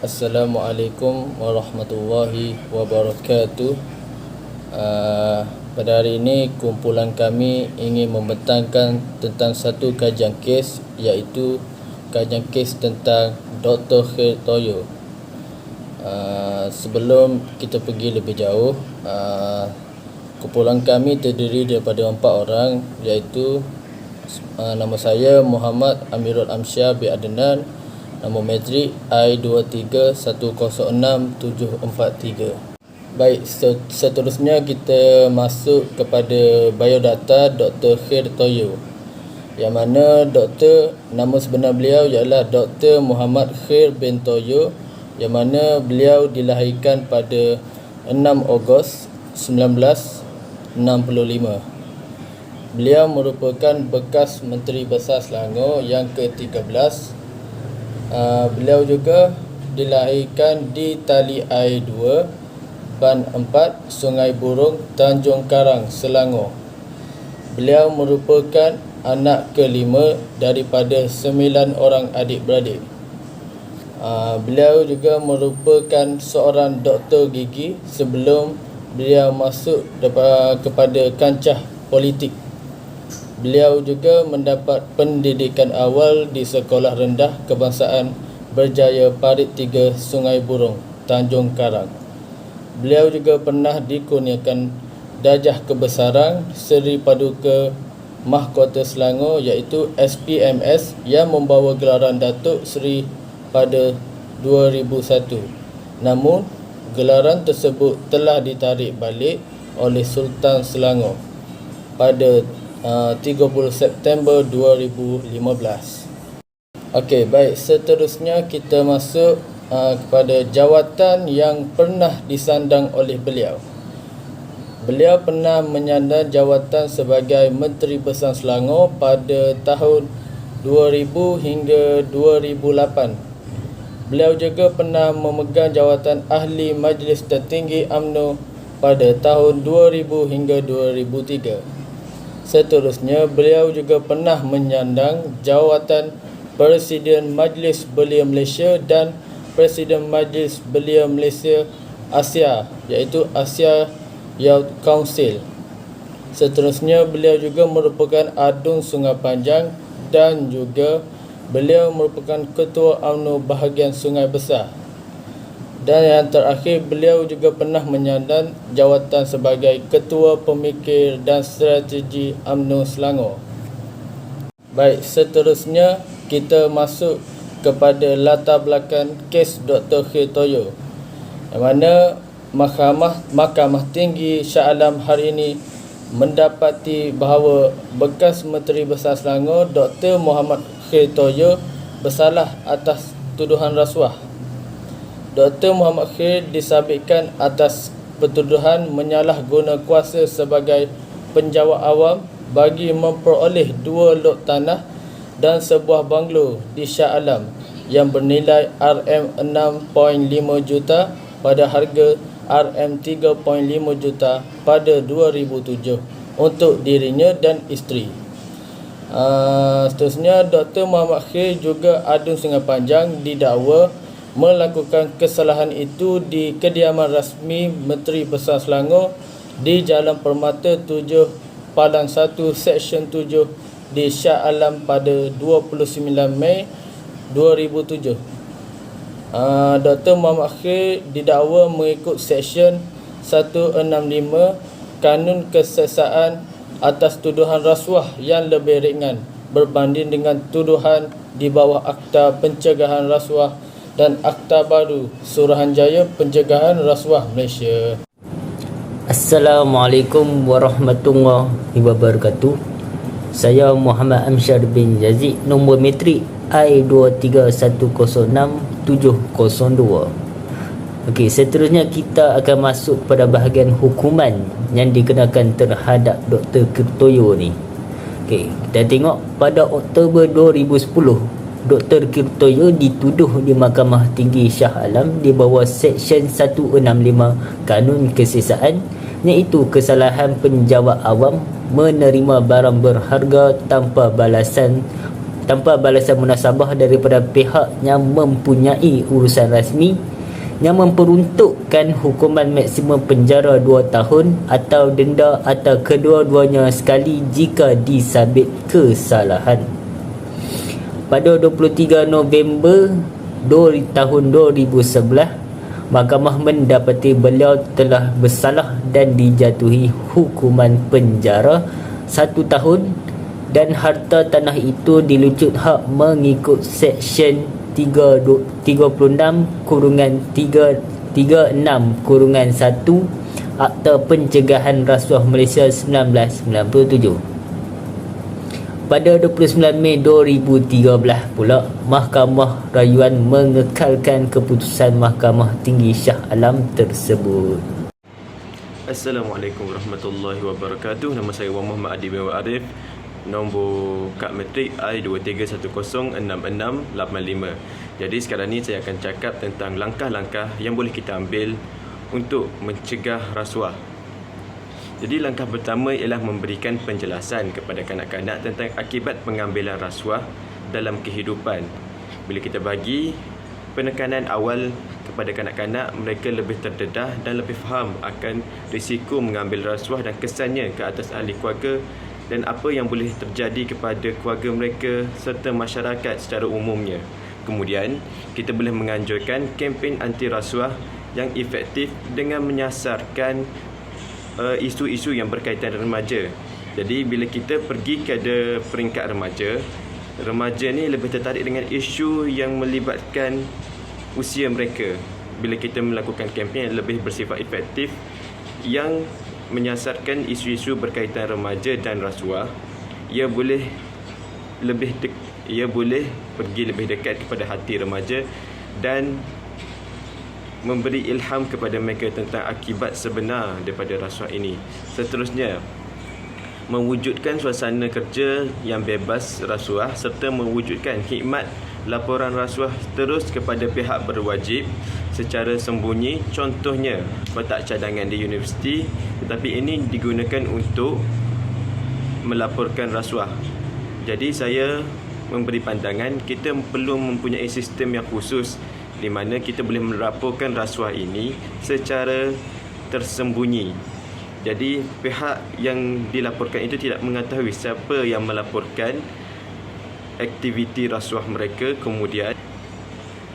Assalamualaikum warahmatullahi wabarakatuh. Pada hari ini kumpulan kami ingin membentangkan tentang satu kajian kes, iaitu kajian kes tentang Dr. Khair Toyo. Sebelum kita pergi lebih jauh, kumpulan kami terdiri daripada 4 orang, iaitu nama saya Muhammad Amirul Amsyah bin Adnan, nombor metrik I23106743. Baik, seterusnya kita masuk kepada biodata Dr. Khair Toyo, yang mana doktor, nama sebenar beliau ialah Dr. Muhammad Khair bin Toyo, yang mana beliau dilahirkan pada 6 Ogos 1965. Beliau merupakan bekas Menteri Besar Selangor yang ke-13. Beliau juga dilahirkan di Tali Air 2, Ban 4, Sungai Burung, Tanjung Karang, Selangor. Beliau merupakan anak ke-5 daripada 9 orang adik-beradik. Beliau juga merupakan seorang doktor gigi sebelum beliau masuk kepada kancah politik. Beliau juga mendapat pendidikan awal di Sekolah Rendah Kebangsaan Berjaya Parit 3, Sungai Burung, Tanjung Karang. Beliau juga pernah dikurniakan Darjah Kebesaran Seri Paduka Mahkota Selangor, iaitu SPMS, yang membawa gelaran Datuk Seri pada 2001. Namun, gelaran tersebut telah ditarik balik oleh Sultan Selangor pada 30 September 2015. Okey, baik, seterusnya kita masuk kepada jawatan yang pernah disandang oleh beliau. Beliau pernah menyandang jawatan sebagai Menteri Besar Selangor pada tahun 2000 hingga 2008. Beliau juga pernah memegang jawatan Ahli Majlis Tertinggi UMNO pada tahun 2000 hingga 2003. Seterusnya, beliau juga pernah menyandang jawatan Presiden Majlis Belia Malaysia dan Presiden Majlis Belia Malaysia Asia, iaitu Asia Youth Council. Seterusnya, beliau juga merupakan Adun Sungai Panjang dan juga beliau merupakan Ketua UMNO Bahagian Sungai Besar. Dan yang terakhir, beliau juga pernah menyandang jawatan sebagai Ketua Pemikir dan Strategi UMNO Selangor. Baik, seterusnya kita masuk kepada latar belakang kes Dr. Khair Toyo, yang mana Mahkamah Tinggi Shah Alam hari ini mendapati bahawa bekas Menteri Besar Selangor Dr. Muhammad Khair Toyo bersalah atas tuduhan rasuah. Dr. Muhammad Khair disabitkan atas pertuduhan menyalahguna kuasa sebagai penjawat awam bagi memperoleh 2 lot tanah dan sebuah banglo di Shah Alam yang bernilai RM6.5 juta pada harga RM3.5 juta pada 2007 untuk dirinya dan isteri. Seterusnya, Dr. Muhammad Khair juga Adun Sungai Panjang didakwa melakukan kesalahan itu di kediaman rasmi Menteri Besar Selangor di Jalan Permata 7 Palang 1 Seksyen 7 di Shah Alam pada 29 Mei 2007. Dr. Muhammad Khair didakwa mengikut Seksyen 165 Kanun Keseksaan atas tuduhan rasuah yang lebih ringan berbanding dengan tuduhan di bawah Akta Pencegahan Rasuah dan Akta Baru Suruhanjaya Pencegahan Rasuah Malaysia. Assalamualaikum warahmatullahi wabarakatuh. Saya Muhammad Amsyar bin Yazid, nombor metrik I23106702. Okey, seterusnya kita akan masuk pada bahagian hukuman yang dikenakan terhadap Dr. Khair Toyo ni. Okey, kita tengok pada Oktober 2010, Dr. Khair Toyo dituduh di Mahkamah Tinggi Shah Alam di bawah Seksyen 165 Kanun Keseksaan, iaitu kesalahan penjawat awam menerima barang berharga tanpa balasan tanpa balasan munasabah daripada pihak yang mempunyai urusan rasmi, yang memperuntukkan hukuman maksimum penjara 2 tahun atau denda atau kedua-duanya sekali jika disabit kesalahan. Pada 23 November tahun 2011, Mahkamah mendapati beliau telah bersalah dan dijatuhi hukuman penjara 1 tahun dan harta tanah itu dilucut hak mengikut Seksyen 36-1 Akta Pencegahan Rasuah Malaysia 1997. Pada 29 Mei 2013 pula, Mahkamah Rayuan mengekalkan keputusan Mahkamah Tinggi Shah Alam tersebut. Assalamualaikum warahmatullahi wabarakatuh. Nama saya Wan Muhammad Adib bin Arif. Nombor kad matrik I23106685. Jadi sekarang ni saya akan cakap tentang langkah-langkah yang boleh kita ambil untuk mencegah rasuah. Jadi langkah pertama ialah memberikan penjelasan kepada kanak-kanak tentang akibat pengambilan rasuah dalam kehidupan. Bila kita bagi penekanan awal kepada kanak-kanak, mereka lebih terdedah dan lebih faham akan risiko mengambil rasuah dan kesannya ke atas ahli keluarga dan apa yang boleh terjadi kepada keluarga mereka serta masyarakat secara umumnya. Kemudian, kita boleh menganjurkan kempen anti rasuah yang efektif dengan menyasarkan isu-isu yang berkaitan remaja. Jadi bila kita pergi ke peringkat remaja ni lebih tertarik dengan isu yang melibatkan usia mereka. Bila kita melakukan kempen yang lebih bersifat efektif yang menyasarkan isu-isu berkaitan remaja dan rasuah, ia boleh pergi lebih dekat kepada hati remaja dan memberi ilham kepada mereka tentang akibat sebenar daripada rasuah ini. Seterusnya, mewujudkan suasana kerja yang bebas rasuah serta mewujudkan khidmat laporan rasuah terus kepada pihak berwajib secara sembunyi. Contohnya, kotak cadangan di universiti, tetapi ini digunakan untuk melaporkan rasuah. Jadi saya memberi pandangan kita perlu mempunyai sistem yang khusus di mana kita boleh melaporkan rasuah ini secara tersembunyi. Jadi pihak yang dilaporkan itu tidak mengetahui siapa yang melaporkan aktiviti rasuah mereka. Kemudian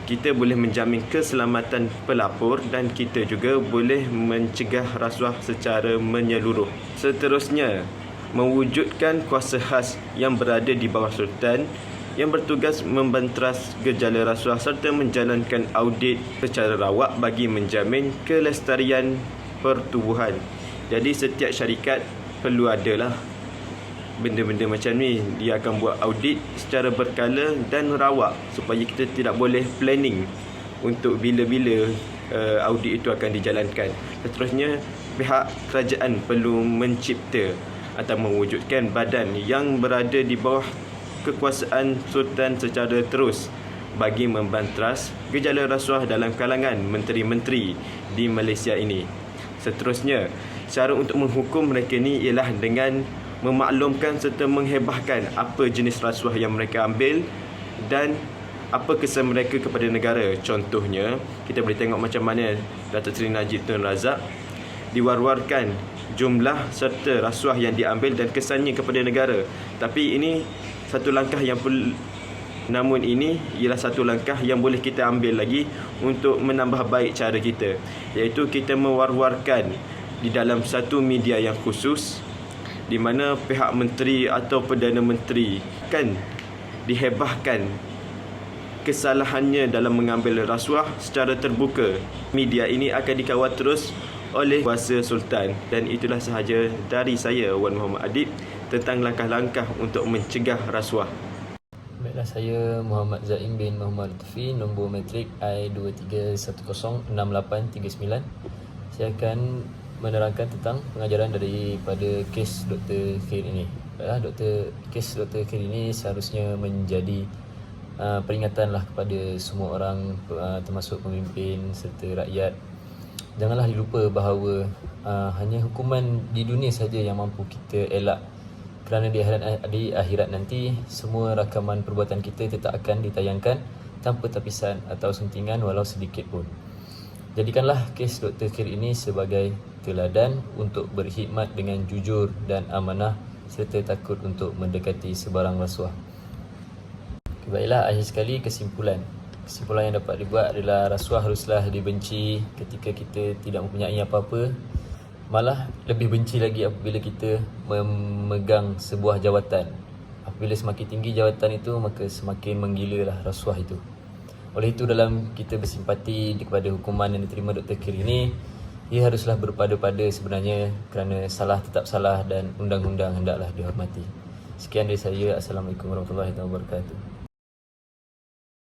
kita boleh menjamin keselamatan pelapor dan kita juga boleh mencegah rasuah secara menyeluruh. Seterusnya, mewujudkan kuasa khas yang berada di bawah sultan yang bertugas membanteras gejala rasuah serta menjalankan audit secara rawak bagi menjamin kelestarian pertubuhan. Jadi setiap syarikat perlu adalah benda-benda macam ni. Dia akan buat audit secara berkala dan rawak supaya kita tidak boleh planning untuk bila-bila audit itu akan dijalankan. Seterusnya, pihak kerajaan perlu mencipta atau mewujudkan badan yang berada di bawah kekuasaan sultan secara terus bagi membanteras gejala rasuah dalam kalangan menteri-menteri di Malaysia ini. Seterusnya, cara untuk menghukum mereka ni ialah dengan memaklumkan serta menghebahkan apa jenis rasuah yang mereka ambil dan apa kesan mereka kepada negara. Contohnya, kita boleh tengok macam mana Datuk Seri Najib Tun Razak diwar-warkan jumlah serta rasuah yang diambil dan kesannya kepada negara. Tapi ini satu langkah yang namun ini ialah satu langkah yang boleh kita ambil lagi untuk menambah baik cara kita, iaitu kita mewar-warkan di dalam satu media yang khusus di mana pihak menteri atau Perdana Menteri kan dihebahkan kesalahannya dalam mengambil rasuah secara terbuka. Media ini akan dikawal terus oleh kuasa sultan. Dan itulah sahaja dari saya, Wan Muhammad Adib, tentang langkah-langkah untuk mencegah rasuah. Baiklah, saya Muhammad Zaim bin Muhammad Lutfi, nombor matrik I23106839. Saya akan menerangkan tentang pengajaran daripada kes Dr. Khair ini. Baiklah, kes Dr. Khair ini seharusnya menjadi peringatanlah kepada semua orang, termasuk pemimpin serta rakyat. Janganlah dilupa bahawa hanya hukuman di dunia saja yang mampu kita elak. kerana di akhirat nanti semua rakaman perbuatan kita tetap akan ditayangkan tanpa tapisan atau suntingan walau sedikit pun. Jadikanlah kes Dr. Khair ini sebagai teladan untuk berkhidmat dengan jujur dan amanah serta takut untuk mendekati sebarang rasuah. Baiklah, akhir sekali kesimpulan yang dapat dibuat adalah rasuah haruslah dibenci ketika kita tidak mempunyai apa-apa. Malah lebih benci lagi apabila kita memegang sebuah jawatan. Apabila semakin tinggi jawatan itu, maka semakin menggilalah rasuah itu. Oleh itu, dalam kita bersimpati kepada hukuman yang diterima Dr. Khair ini, ia haruslah berpada-pada sebenarnya, kerana salah tetap salah dan undang-undang hendaklah dihormati. Sekian dari saya. Assalamualaikum warahmatullahi wabarakatuh.